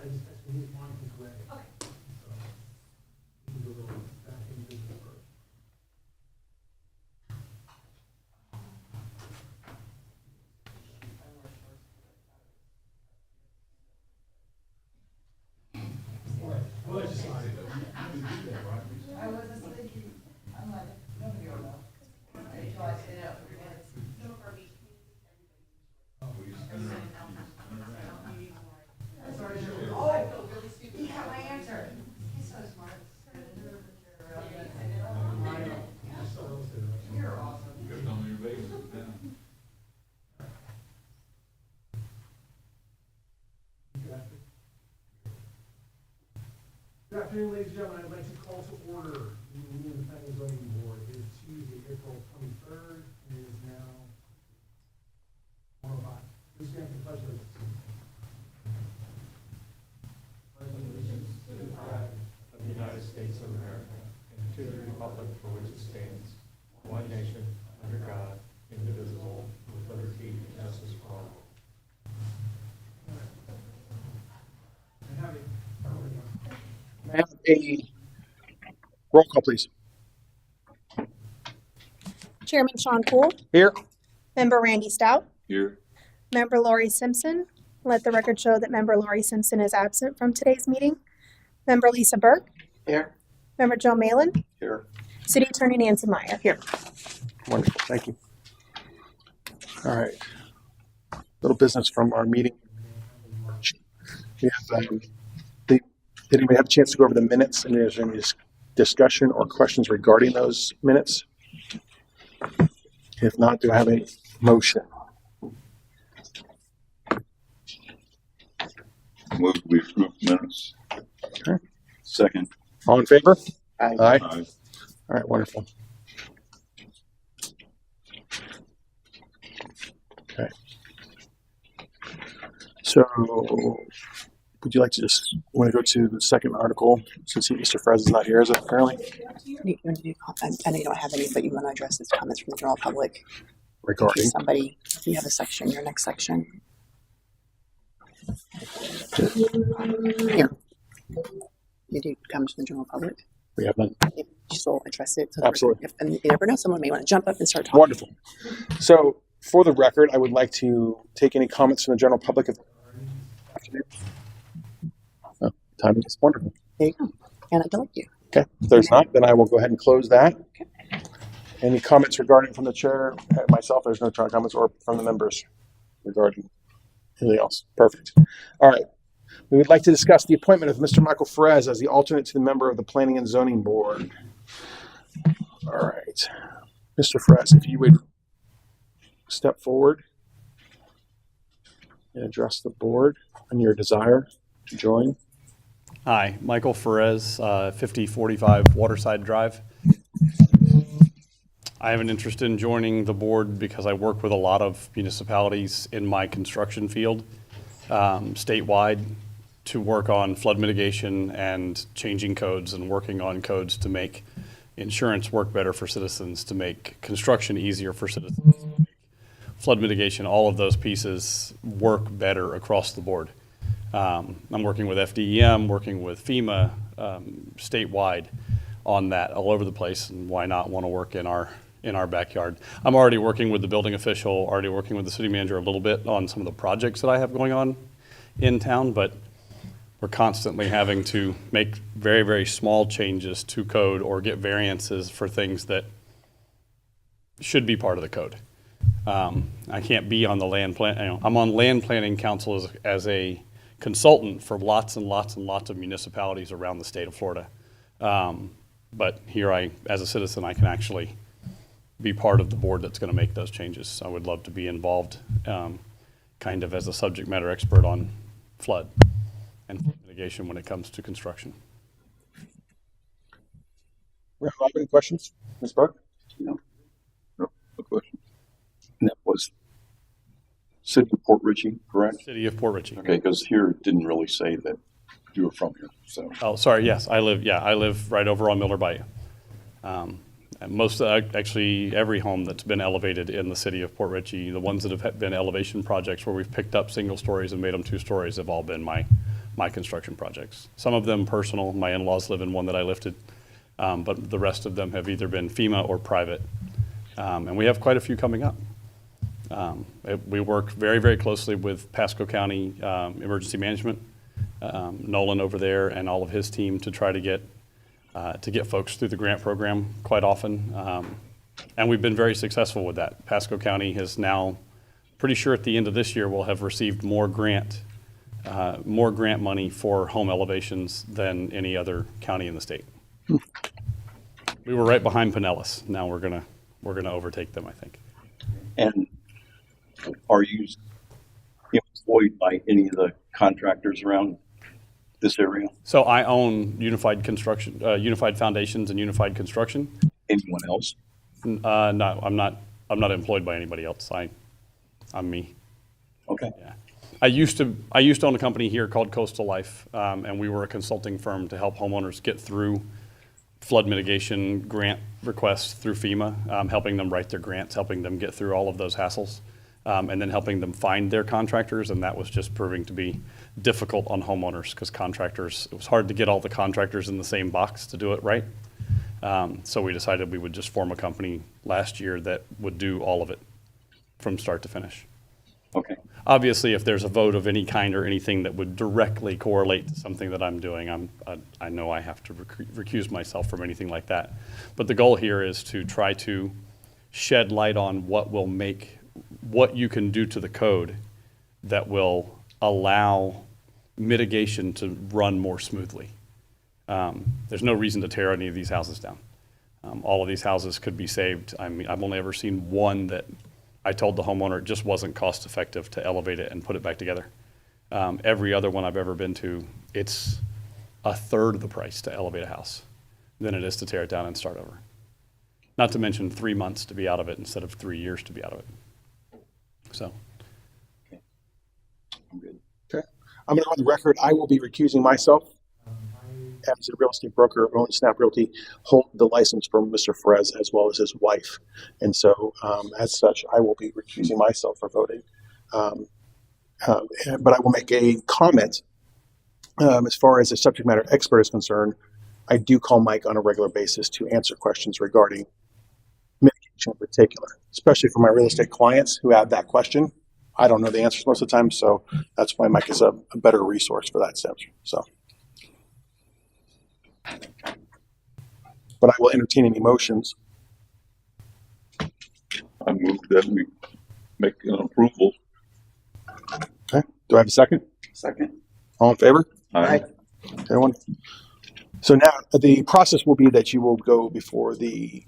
just texted him, he's on his way. Okay. So, we can do a little back in business first. Well, it's just like, I wasn't thinking, I'm like, nobody will know. Until I sit out for minutes. Sorry, oh, I feel really stupid. He got my answer. He's so smart. You're awesome. Good afternoon, ladies and gentlemen. I'd like to call to order the meeting of the Planning and Zoning Board. It is Tuesday, April 23rd, and it is now 1:05. Please stand for the pledge of allegiance. Pledge allegiance to the flag of the United States of America and to the republic for which it stands, one nation, under God, indivisible, with liberty and justice for all. May I have a roll call, please? Chairman Sean Poole, Here. Member Randy Stout, Here. Member Laurie Simpson. Let the record show that Member Laurie Simpson is absent from today's meeting. Member Lisa Burke. Here. Member Joe Malin. Here. City Attorney Nancy Meyer. Here. Wonderful, thank you. All right. Little business from our meeting in March. We have, did anybody have a chance to go over the minutes, and is there any discussion or questions regarding those minutes? If not, do I have a motion? Move we approve minutes. Okay. Second. All in favor? Aye. Aye. Aye. All right, wonderful. Okay. So, would you like to just want to go to the second article since Mr. Frez is not here, is it currently? You want to do, I know you don't have any, but you want to address his comments from the general public. Regarding, Somebody, if you have a section, your next section. Here. You do come to the general public. we have none. You just will address it. So that Absolutely. and you never know, someone may want to jump up and start talking. Wonderful. So, for the record, I would like to take any comments from the general public. Oh, timing is wonderful. There you go. And I like you. Okay, if there's not, then I will go ahead and close that. Any comments regarding from the chair, myself, there's no comments, or from the members regarding anything else? Perfect. All right. We would like to discuss the appointment of Mr. Michael Ferez as the alternate to the member of the Planning and Zoning Board. All right. Mr. Ferez, if you would step forward and address the board on your desire to join. Hi, Michael Ferez, 5045 Waterside Drive. I have an interest in joining the board because I work with a lot of municipalities in my construction field, statewide, to work on flood mitigation and changing codes and working on codes to make insurance work better for citizens, to make construction easier for citizens, flood mitigation, all of those pieces work better across the board. I'm working with FDEM, working with FEMA, statewide on that all over the place, and why not want to work in our backyard? I'm already working with the building official, already working with the city manager a little bit on some of the projects that I have going on in town, but we're constantly having to make very, very small changes to code or get variances for things that should be part of the code. I can't be on the land plan. I'm on land planning council as a consultant for lots and lots and lots of municipalities around the state of Florida. But here as a citizen, I can actually be part of the board that's going to make those changes. I would love to be involved kind of as a subject matter expert on flood and flood mitigation when it comes to construction. Rob, any questions? Ms. Burke? No question. And that was City of Port Richey, correct? City of Port Richey. Okay, because here it didn't really say that you were from here, so. Oh, sorry. Yes, I live right over on Miller Bayou. Actually, every home that's been elevated in the city of Port Richey, the ones that have been elevation projects where we've picked up single stories and made them 2 stories, have all been my my construction projects. Some of them personal. My in-laws live in one that I lifted, but the rest of them have either been FEMA or private. And we have quite a few coming up. We work very, very closely with Pasco County Emergency Management, Nolan over there and all of his team to try to get folks through the grant program quite often. And we've been very successful with that. Pasco County has now, pretty sure at the end of this year, will have received more grant money for home elevations than any other county in the state. We were right behind Pinellas. Now we're gonna overtake them, I think. And are you employed by any of the contractors around this area? So I own Unified Construction, Unified Foundations and Unified Construction. Anyone else? No, I'm not employed by anybody else. I'm me. Okay. Yeah. I used to own a company here called Coastal Life, and we were a consulting firm to help homeowners get through flood mitigation grant requests through FEMA, helping them write their grants, helping them get through all of those hassles, and then helping them find their contractors. And that was just proving to be difficult on homeowners because contractors, it was hard to get all the contractors in the same box to do it right. So we decided we would just form a company last year that would do all of it from start to finish. Okay. Obviously, if there's a vote of any kind or anything that would directly correlate to something that I'm doing, I know I have to recuse myself from anything like that. But the goal here is to try to shed light on what you can do to the code that will allow mitigation to run more smoothly. There's no reason to tear any of these houses down. All of these houses could be saved. I mean, I've only ever seen one that I told the homeowner it just wasn't cost effective to elevate it and put it back together. Every other one I've ever been to, it's a third of the price to elevate a house than it is to tear it down and start over. Not to mention 3 months to be out of it instead of 3 years to be out of it. So. I'm good. Okay. I'm going to go on the record. I will be recusing myself. As a real estate broker who owns Snap Realty, hold the license from Mr. Perez as well as his wife. And so, as such, I will be recusing myself for voting. But I will make a comment. As far as the subject matter expert is concerned, I do call Mike on a regular basis to answer questions regarding mitigation in particular, especially for my real estate clients who have that question. I don't know the answers most of the time, so that's why Mike is a better resource for that sense. So. But I will entertain any motions. I move that we make an approval. Okay. Do I have a second? Second. All in favor? Aye. Everyone. So now the process will be that you will go before the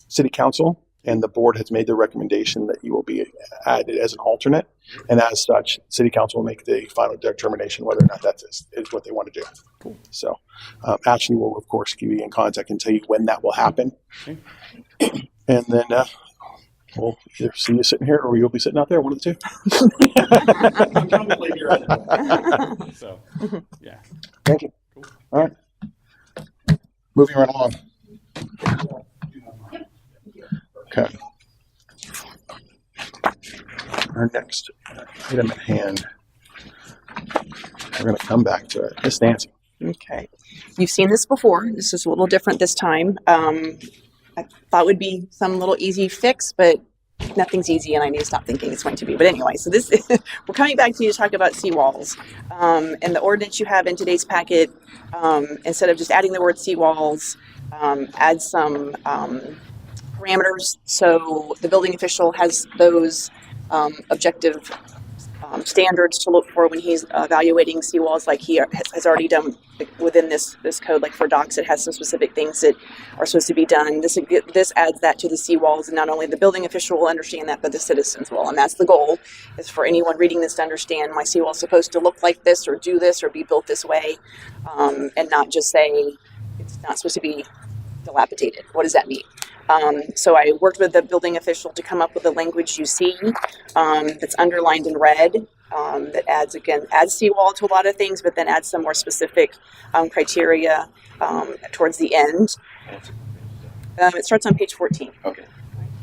city council, and the board has made the recommendation that you will be added as an alternate. And as such, city council will make the final determination whether or not that is what they want to do. Cool. So Ashley will, of course, keep you in contact and tell you when that will happen. Okay. And then we'll either see you sitting here or you'll be sitting out there, one of the two. I'm probably here anyway. So, yeah. Thank you. Cool. All right. Moving right along. Okay. Our next item at hand, we're going to come back to it. Miss Nancy. Okay. You've seen this before. This is a little different this time. I thought it would be some little easy fix, but nothing's easy, and I need to stop thinking it's going to be. But anyway, so this we're coming back to you to talk about seawalls. And the ordinance you have in today's packet, instead of just adding the word seawalls, add some parameters. So the building official has those objective standards to look for when he's evaluating seawalls, like he has already done within this code. Like for docks, it has some specific things that are supposed to be done. This adds that to the seawalls, and not only the building official will understand that, but the citizens will. And that's the goal, is for anyone reading this to understand my seawall is supposed to look like this, or do this, or be built this way, and not just say it's not supposed to be dilapidated. What does that mean? So I worked with the building official to come up with the language you see that's underlined in red, that adds seawall to a lot of things, but then adds some more specific criteria towards the end. It starts on page 14. Okay.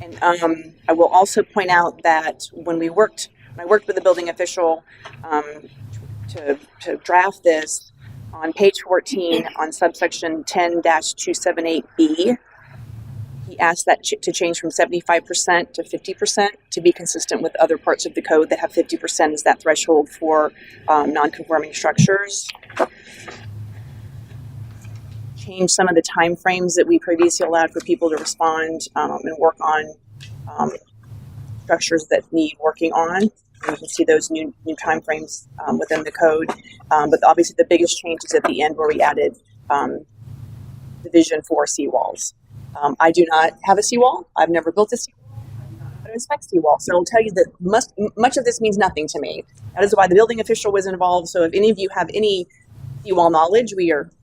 And I will also point out that when I worked with the building official to draft this, on page 14 on subsection 10-278B, he asked that to change from 75% to 50% to be consistent with other parts of the code that have 50% as that threshold for non-conforming structures. Change some of the time frames that we previously allowed for people to respond and work on structures that need working on. You can see those new time frames within the code. But obviously the biggest change is at the end where we added division for seawalls. I do not have a seawall. I've never built a seawall. I don't inspect seawall. So I'll tell you that much of this means nothing to me. That is why the building official was involved. So if any of you have any seawall knowledge,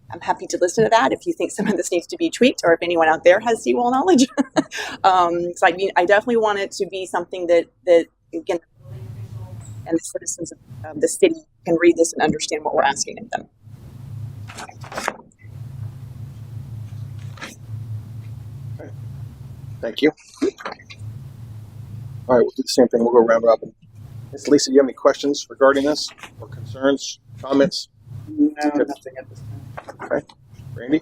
I'm happy to listen to that if you think some of this needs to be tweaked, or if anyone out there has seawall knowledge. So I definitely want it to be something that again, and the citizens of the city can read this and understand what we're asking of them. Thank you. All right, we'll do the same thing. We'll go round robin. Ms. Lisa, do you have any questions regarding this or concerns, comments? No, nothing at this time. Okay. Randy?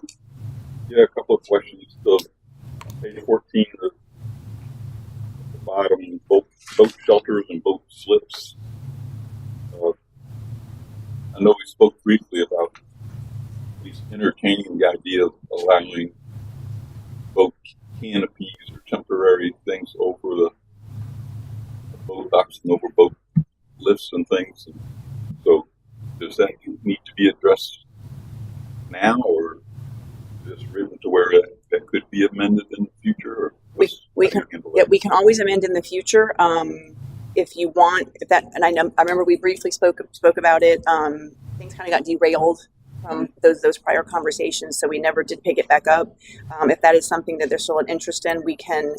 Yeah, a couple of questions. So, page 14, the bottom, boat shelters and boat slips. I know we spoke briefly about at least entertaining the idea of allowing boat canopies or temporary things over the boat docks and over boat lifts and things. So, does that need to be addressed now, or just written to where that could be amended in the future? Or We can always amend in the future if you want. And I remember we briefly spoke about it. Things kind of got derailed from those prior conversations, so we never did pick it back up. If that is something that there's still an interest in, we can.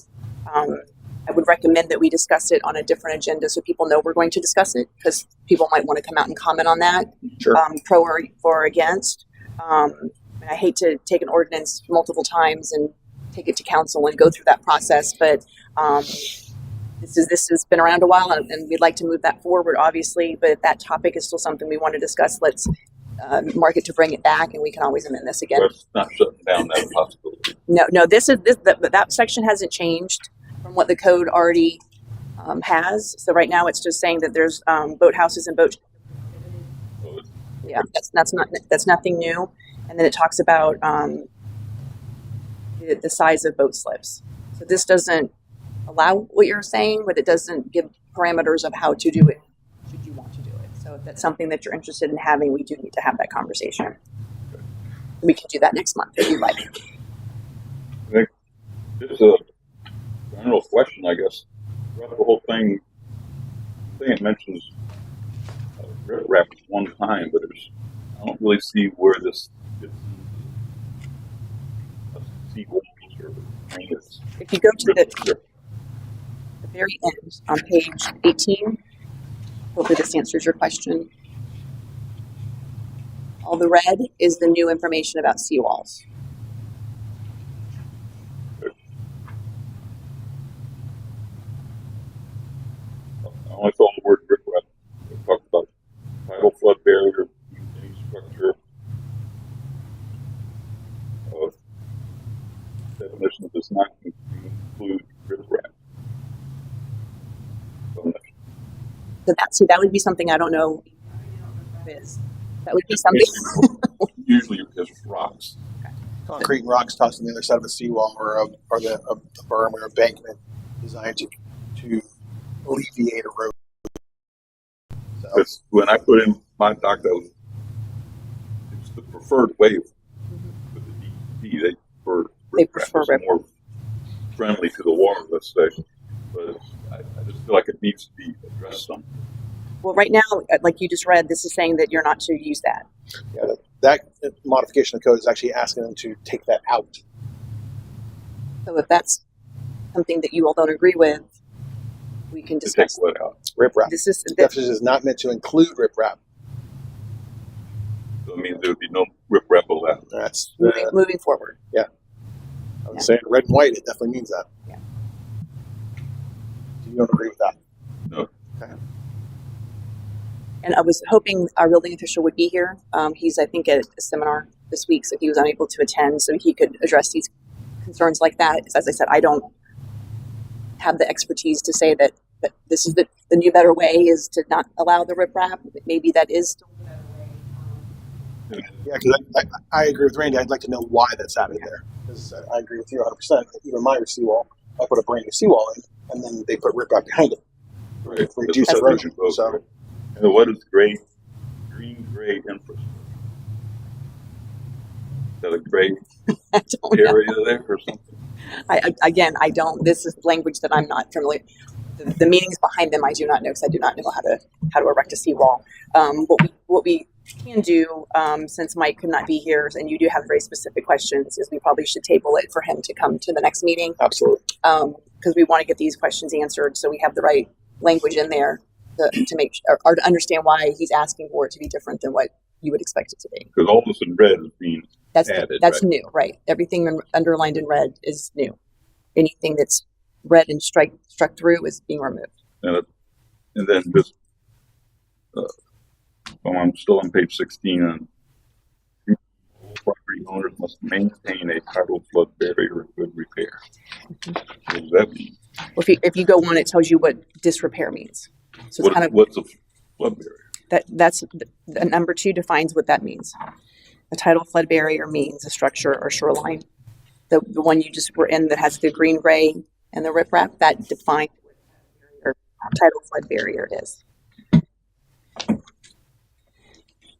I would recommend that we discuss it on a different agenda so people know we're going to discuss it, because people might want to come out and comment on that, Sure. Pro or against. And I hate to take an ordinance multiple times and take it to council and go through that process, but this has been around a while, and we'd like to move that forward, obviously. But if that topic is still something we want to discuss, let's mark it to bring it back, and we can always amend this again. That's not shutting down that possibility. No, that section hasn't changed from what the code already has. So right now it's just saying that there's boathouses and boat. Yeah, that's nothing new. And then it talks about the size of boat slips. So this doesn't allow what you're saying, but it doesn't give parameters of how to do it should you want to do it. So if that's something that you're interested in having, we do need to have that conversation. We can do that next month if you'd like. I think it's a general question, I guess. Throughout the whole thing, it mentions riprap one time, but I don't really see where this fits into a seawall or drainage. If you go to the very end on page 18, hopefully this answers your question. All the red is the new information about seawalls. I only saw the word riprap. It talks about tidal flood barrier, any structure. Definition does not include riprap. So that would be something I don't know. That would be something. Usually it's rocks. Concrete and rocks tossed on the other side of a seawall or a berm or embankment designed to alleviate erosion. So, Because when I put in my dock, it's the preferred way with the DEP. They prefer riprap. More friendly to the water, let's say. But I just feel like it needs to be addressed somehow. Well, right now, like you just read, this is saying that you're not to use that. yeah, that modification of the code is actually asking them to take that out. So if that's something that you all don't agree with, we can To take discuss. what out? Riprap. This is The definition is not meant to include riprap. So it means there would be no riprap allowed. That's moving forward. I would say in red and white, it definitely means that. Yeah. You don't agree with that? No. Okay. And I was hoping our building official would be here. He's, I think, at a seminar this week, so he was unable to attend, so he could address these concerns like that. Because as I said, I don't have the expertise to say that this is the new better way is to not allow the riprap. Maybe that is still the better way. Yeah, because I agree with Randy. I'd like to know why that's happening there. Because I agree with you 100%. Even my seawall, I put a brand new seawall in, and then they put riprap behind it. Right. Reduce That's erosion. what So, and what is green gray infrastructure? Is that a gray I don't know. area there or something? I don't. This is language that I'm not familiar. The meanings behind them, I do not know because I do not know how to erect a seawall. What we can do, since Mike could not be here, and you do have very specific questions, is we probably should table it for him to come to the next meeting. absolutely. Because we want to get these questions answered, so we have the right language in there to make or to understand why he's asking for it to be different than what you would expect it to be. Because all this in red is being That's added, that's right? new, right? Everything underlined in red is new. Anything that's red and struck through is being removed. And then just, I'm still on page 16 on property owners must maintain a tidal flood barrier in good repair. What does that mean? Well, if you go on, it tells you what disrepair means. So it's kind of What's a flood barrier? that's the number 2 defines what that means. A tidal flood barrier means a structure or shoreline. The one you just were in that has the green, gray, and the riprap, that defines what a tidal flood barrier is.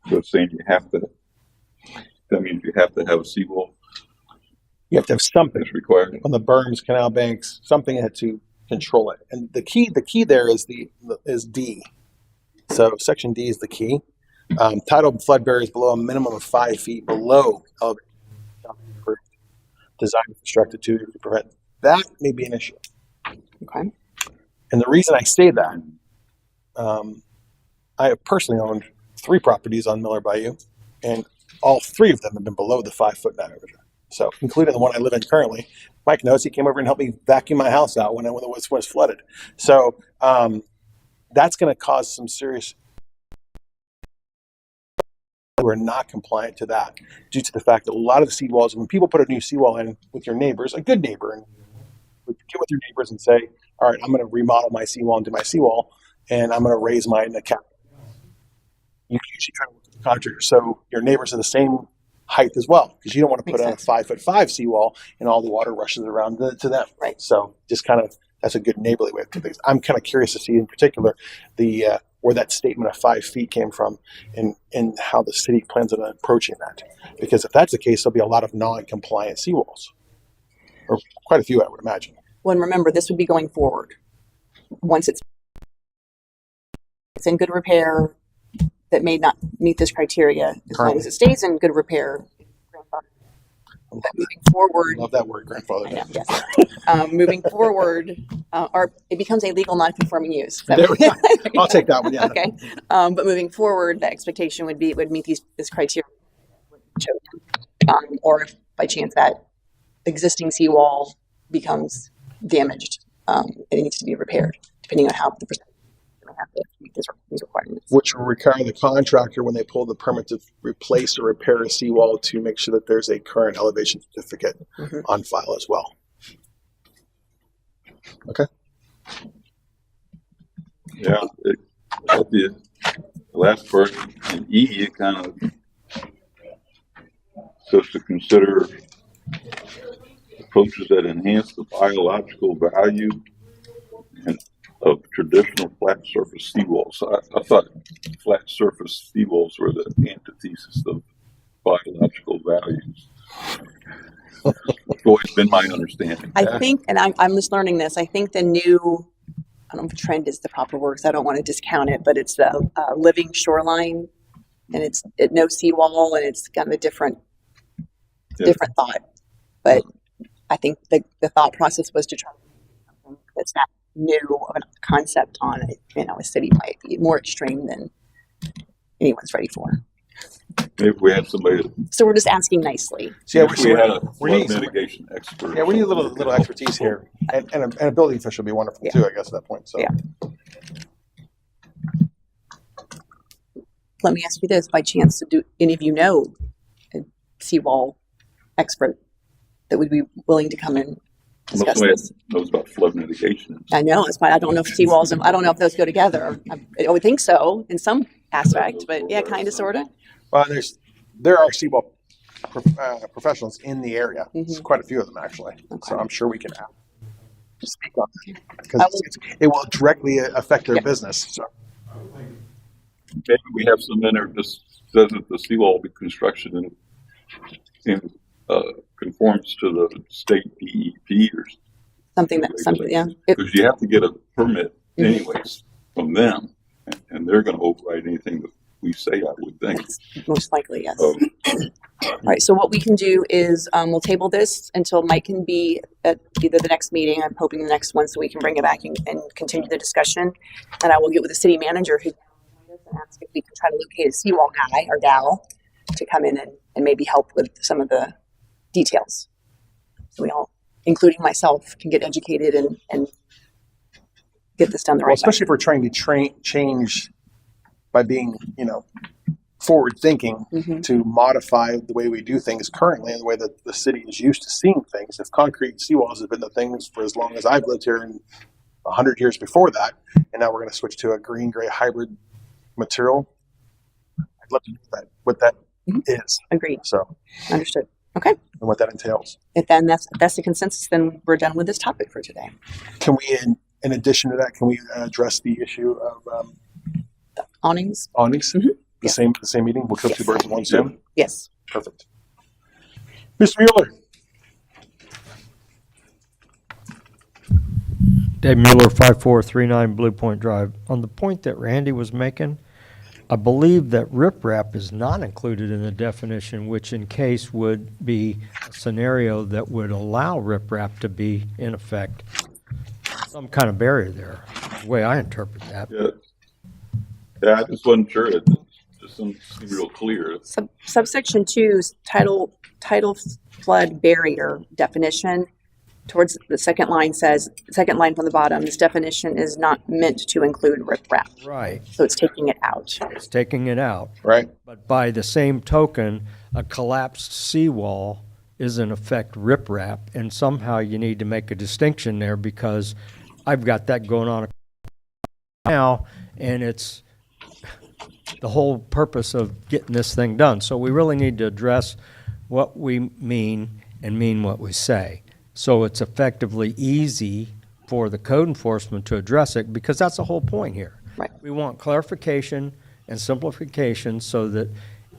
So it's saying that means you have to have a seawall You have to have something that's required. on the berms, canal banks, something to control it. And the key there is D. So section D is the key. Tidal flood barriers below a minimum of 5 feet below elevation. Designed and constructed to prevent that may be an issue. Okay. And the reason I say that, I have personally owned 3 properties on Miller Bayou, and all 3 of them have been below the 5 foot net average. So, including the one I live in currently. Mike knows, he came over and helped me vacuum my house out when it was flooded. So, that's going to cause some serious. We're not compliant to that due to the fact that a lot of the seawalls, when people put a new seawall in with your neighbors, a good neighbor, and get with your neighbors and say, all right, I'm going to remodel my seawall into my seawall, and I'm going to raise mine in a cap. You usually try to work with the contractor so your neighbors are the same height as well, because you don't want to put on a 5'5" seawall and all the water rushes around to them. Right. So just kind of, that's a good neighborly way of doing things. I'm kind of curious to see in particular the where that statement of 5 feet came from and how the city plans on approaching that. Because if that's the case, there'll be a lot of non-compliant seawalls, or quite a few, I would imagine. Well, and remember, this would be going forward. Once it's in good repair, that may not meet this criteria, as long as it stays in good repair. But moving forward, Love that word, grandfather. I know, yes. Moving forward, or it becomes a legal non-conforming use. There we go. I'll take that one. Yeah. Okay. But moving forward, the expectation would be it would meet this criteria, or if by chance that existing seawall becomes damaged, it needs to be repaired, depending on how the percent have to meet these requirements. Which will require the contractor, when they pull the permit, to replace or repair a seawall to make sure that there's a current elevation certificate on file as well. Okay. Yeah. The last part in E, it kind of says to consider approaches that enhance the biological value of traditional flat surface seawalls. I thought flat surface seawalls were the antithesis of biological values. It's always been my understanding. I think, and I'm just learning this, I think the new, I don't know if trend is the proper word, because I don't want to discount it, but it's the living shoreline, and it's no seawall, and it's kind of a different thought. But I think the thought process was to try to do something that's not new of a concept on a city might be more extreme than anyone's ready for. Maybe we had somebody. So we're just asking nicely. So yeah, We had a flood mitigation expert. Yeah, we need a little expertise here, and a building official would be wonderful too, I guess, at that point. So. Yeah. let me ask you this, by chance, do any of you know a seawall expert that would be willing to come and discuss Most of this? it knows about flood mitigation. I know, that's why I don't know if seawalls, I don't know if those go together. I would think so in some aspect, but yeah, kind of, sort of. Well, there are seawall professionals in the area. There's quite a few of them actually. Okay. So I'm sure we can speak on that because it will directly affect their business. So. Maybe we have some in there that says that the seawall will be construction and conforms to the state DEP or Something, yeah. because you have to get a permit anyways from them, and they're going to override anything that we say, I would think. Most likely, yes. All right, so what we can do is we'll table this until Mike can be at either the next meeting, I'm hoping the next one, so we can bring it back and continue the discussion. And I will get with the city manager who and ask if we can try to locate a seawall guy or gal to come in and maybe help with some of the details. So we all, including myself, can get educated and get this done the right way. Especially if we're trying to change by being, forward thinking to modify the way we do things currently and the way that the city is used to seeing things. If concrete seawalls have been the things for as long as I've lived here and 100 years before that, and now we're going to switch to a green-gray hybrid material, I'd love to know what that is. Agreed. So, understood. Okay. And what that entails. If then that's the consensus, then we're done with this topic for today. Can we, in addition to that, can we address the issue of Awnings? awnings? Yes. The same meeting. We'll kill two birds with one stone. Yes. Perfect. Mr. Mueller. Dave Mueller, 5439 Blue Point Drive. On the point that Randy was making, I believe that riprap is not included in the definition, which in case would be a scenario that would allow riprap to be in effect. Some kind of barrier there, the way I interpret that. Yeah, I just wasn't sure. It just didn't seem real clear. Subsection 2's tidal flood barrier definition towards the second line says, second line from the bottom, this definition is not meant to include riprap. Right. So it's taking it out. It's taking it out. Right. But by the same token, a collapsed seawall is in effect riprap, and somehow you need to make a distinction there because I've got that going on now, and it's the whole purpose of getting this thing done. So we really need to address what we mean and mean what we say. So it's effectively easy for the code enforcement to address it because that's the whole point here. Right. We want clarification and simplification so that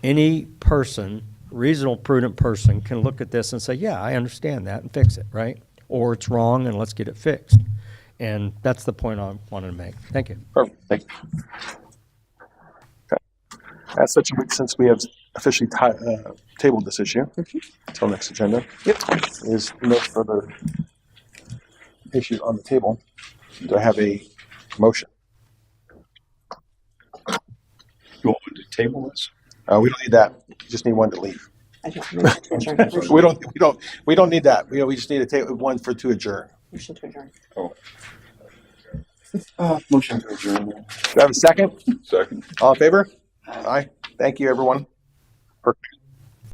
any person, reasonable, prudent person, can look at this and say, yeah, I understand that and fix it, right? Or it's wrong and let's get it fixed. And that's the point I wanted to make. Thank you. Perfect. Thank you. Okay. That's such a week since we have officially tabled this issue until next agenda. Yep. There's no further issue on the table. Do I have a motion? You want me to table this? We don't need that. We just need one to leave. I don't know. We don't need that. We just need to take one to adjourn. Motion to adjourn. Motion to adjourn. Do I have a second? Second. All in favor? Aye. Thank you, everyone. Perfect.